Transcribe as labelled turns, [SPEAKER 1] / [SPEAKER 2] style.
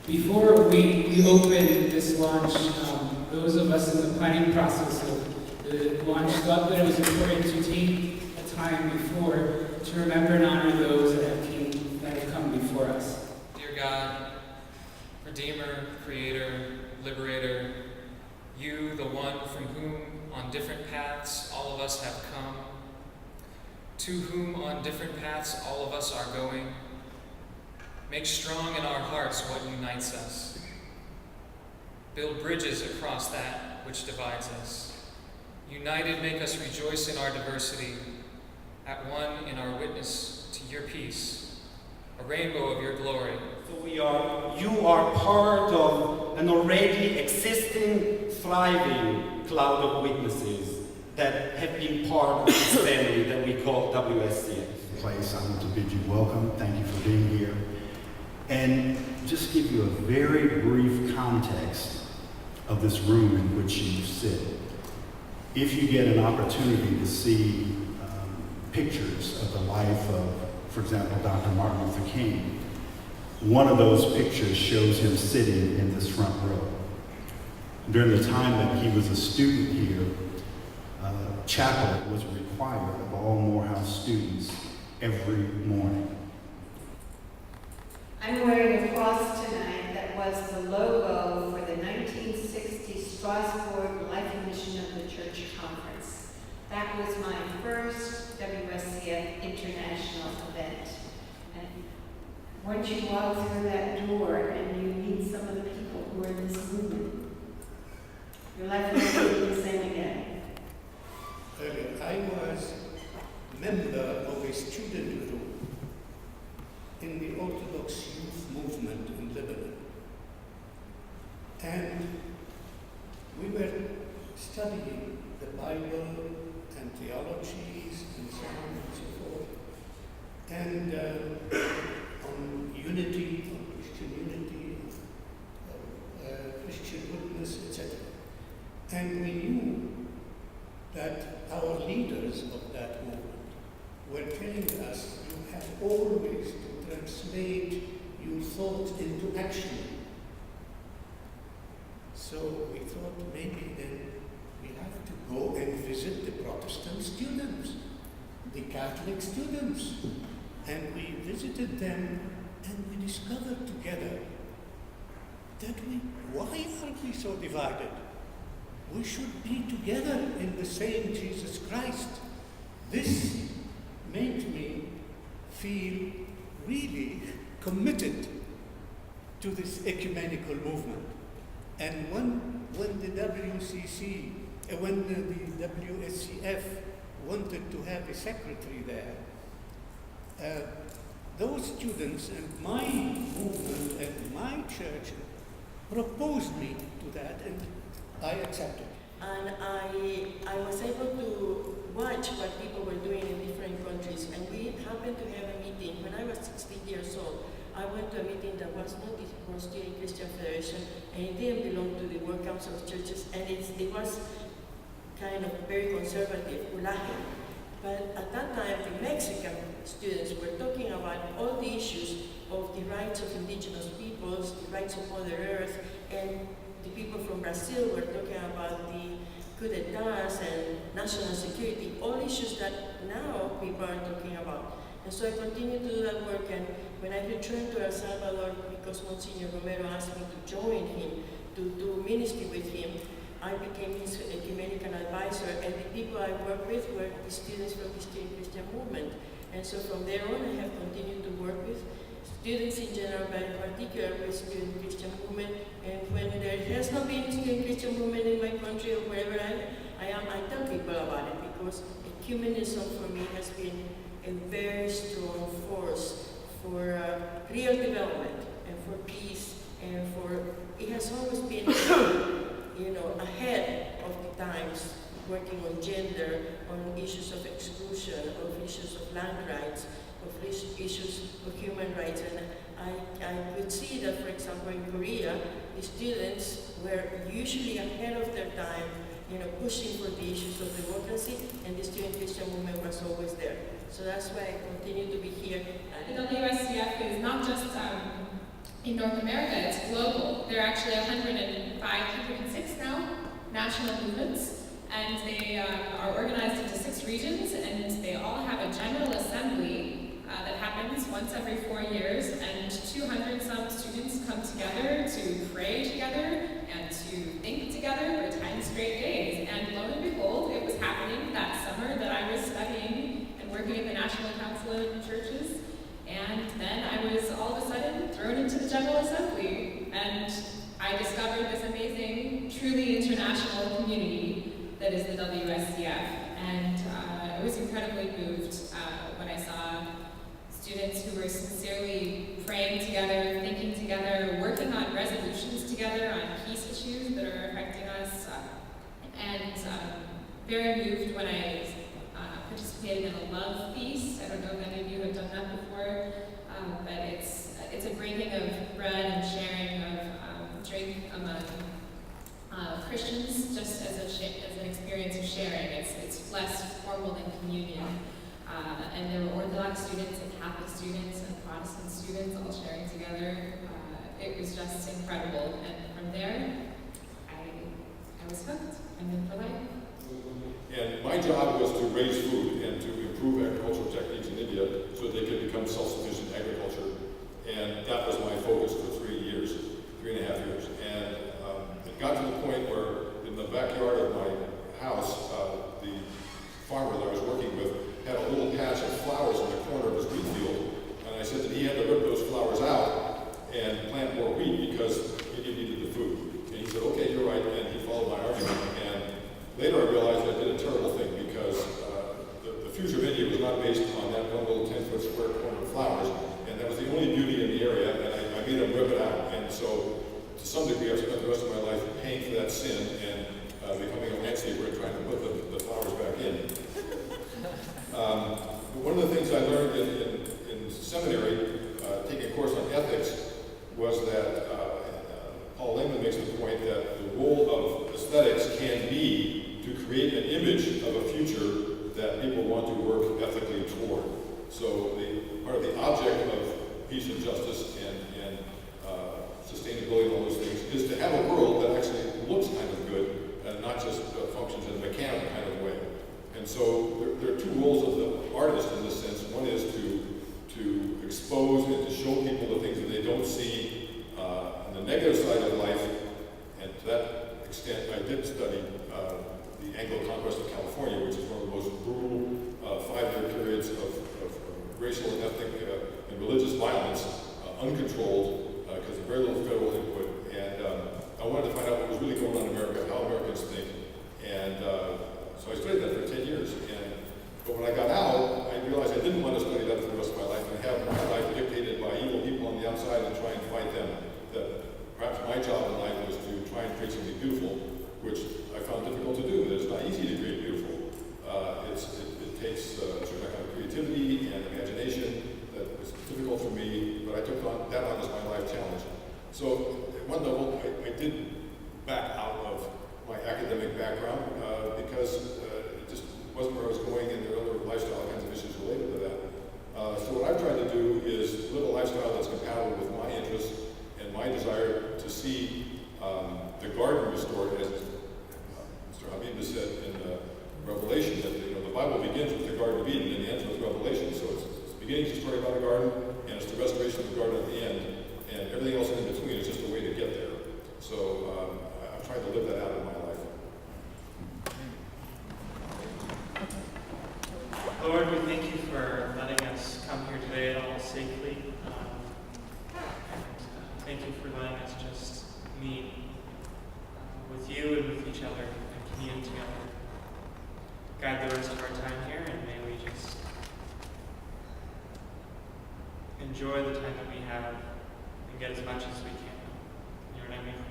[SPEAKER 1] Before we open this launch, those of us in the planning process of the launch thought that it was important to take a time before to remember and honor those that have come before us.
[SPEAKER 2] Dear God, Redeemer, Creator, Liberator, you, the one from whom on different paths all of us have come, to whom on different paths all of us are going, make strong in our hearts what unites us. Build bridges across that which divides us. United, make us rejoice in our diversity, at one in our witness to your peace, a rainbow of your glory.
[SPEAKER 3] So you are part of an already existing, thriving cloud of witnesses that have been part of this family that we call WSCF.
[SPEAKER 4] Place, I want to bid you welcome. Thank you for being here. And just give you a very brief context of this room in which you sit. If you get an opportunity to see pictures of the life of, for example, Dr. Martin Luther King, one of those pictures shows him sitting in this front row. During the time that he was a student here, chapel was required of all Morehouse students every morning.
[SPEAKER 5] I'm wearing a cross tonight that was the logo for the 1960 Strasbourg Life and Mission of the Church Conference. That was my first WSCF international event. And once you walk through that door and you meet some of the people who are in this movement, your life will never be the same again.
[SPEAKER 6] I was a member of a student group in the Orthodox youth movement in Lebanon. And we were studying the Bible and theologies and so on and so forth, and on unity, on Christian unity, Christian witness, etc. And we knew that our leaders of that movement were telling us, you have always to translate your thoughts into action. So we thought maybe then we have to go and visit the Protestant students, the Catholic students. And we visited them and we discovered together that why are we so divided? We should be together in the same Jesus Christ. This made me feel really committed to this ecumenical movement. And when the WCC, when the WSCF wanted to have a secretary there, those students and my movement and my church proposed me to that, and I accepted.
[SPEAKER 7] And I was able to watch what people were doing in different countries. And we happened to have a meeting. When I was 16 years old, I went to a meeting that was not the Austrian Christian Federation, and it didn't belong to the World Council of Churches, and it was kind of very conservative, Ulaje. But at that time, the Mexican students were talking about all the issues of the rights of indigenous peoples, the rights of Mother Earth, and the people from Brazil were talking about the coup d'etats and national security, all issues that now people are talking about. And so I continued to do that work, and when I returned to El Salvador, because Monsignor Romero asked me to join him, to do ministry with him, I became his ecumenical advisor, and the people I worked with were the students from the Student Christian movement. And so from there on, I have continued to work with students in general, but in particular with Student Christian movement. And when there has not been Student Christian movement in my country or wherever I am, I tell people about it, because ecumenism for me has been a very strong force for real development and for peace, and for, it has always been ahead of the times, working on gender, on issues of exclusion, of issues of land rights, of issues of human rights. And I could see that, for example, in Korea, the students were usually ahead of their time, pushing for the issues of democracy, and the Student Christian movement was always there. So that's why I continue to be here.
[SPEAKER 8] The WSCF is not just In North America, it's global. There are actually 105, 106 now national movements, and they are organized into 6 regions, and they all have a general assembly that happens once every 4 years, and 200-some students come together to pray together and to think together for 10 straight days. And lo and behold, it was happening that summer that I was studying and working at the National Council of Churches. And then I was all of a sudden thrown into the General Assembly, and I discovered this amazing, truly international community that is the WSCF. And I was incredibly moved when I saw students who were sincerely praying together, thinking together, working on resolutions together on peace issues that are affecting us, and very moved when I participated in a love feast. I don't know if any of you have done that before, but it's a breaking of bread and sharing of drink among Christians, just as an experience of sharing. It's less formal than communion. And there were Orthodox students and Catholic students and Protestant students all sharing together. It was just incredible. And from there, I was hooked. I'm in for life.
[SPEAKER 9] And my job was to raise food and to improve agricultural techniques in India so they could become self-sufficient agriculture. And that was my focus for 3 years, 3.5 years. And it got to the point where in the backyard of my house, the farmer that I was working with had a little patch of flowers in the corner of his wheat field. And I said that he had to rip those flowers out and plant more wheat because he needed the food. And he said, okay, you're right, and he followed my argument. And later I realized I did a terrible thing because the future of India was not based on that one little 10-foot square corner of flowers, and that was the only beauty in the area, and I made him rip it out. And so, to some degree, I've spent the rest of my life paying for that sin and becoming a landscaper and trying to put the flowers back in. One of the things I learned in seminary, taking a course on ethics, was that Paul Lehman makes the point that the role of aesthetics can be to create an image of a future that people want to work ethically toward. So part of the object of peace and justice and sustainability and all those things is to have a world that actually looks kind of good and not just functions in a mechanical kind of way. And so there are 2 roles of the artist in this sense. One is to expose and to show people the things that they don't see on the negative side of life. And to that extent, I did study the Anglo-Conquest of California, which is one of the most brutal 5-year periods of racial and ethnic and religious violence, uncontrolled, because of very little federal input. And I wanted to find out what was really going on in America, how Americans think. And so I studied that for 10 years. But when I got out, I realized I didn't want to study that for the rest of my life and have my life dictated by evil people on the outside and try and fight them. That perhaps my job in life was to try and create something beautiful, which I found difficult to do. It's not easy to create beautiful. It takes a certain kind of creativity and imagination that was difficult for me, but I took that on as my life challenge. So at one level, I did back out of my academic background because it just wasn't where I was going, and there are other lifestyle kinds of issues related to that. So what I've tried to do is live a lifestyle that's compatible with my interests and my desire to see the garden restored, as Mr. Habib has said in Revelation, that the Bible begins with the Garden of Eden and ends with Revelation. So it's the beginning is a story about a garden, and it's the restoration of the garden at the end, and everything else in between is just a way to get there. So I've tried to live that out in my life.
[SPEAKER 10] Lord, we thank you for letting us come here today at all safely. Thank you for letting us just meet with you and with each other and commune together. Guide the rest of our time here, and may we just enjoy the time that we have and get as much as we can. In your name we pray.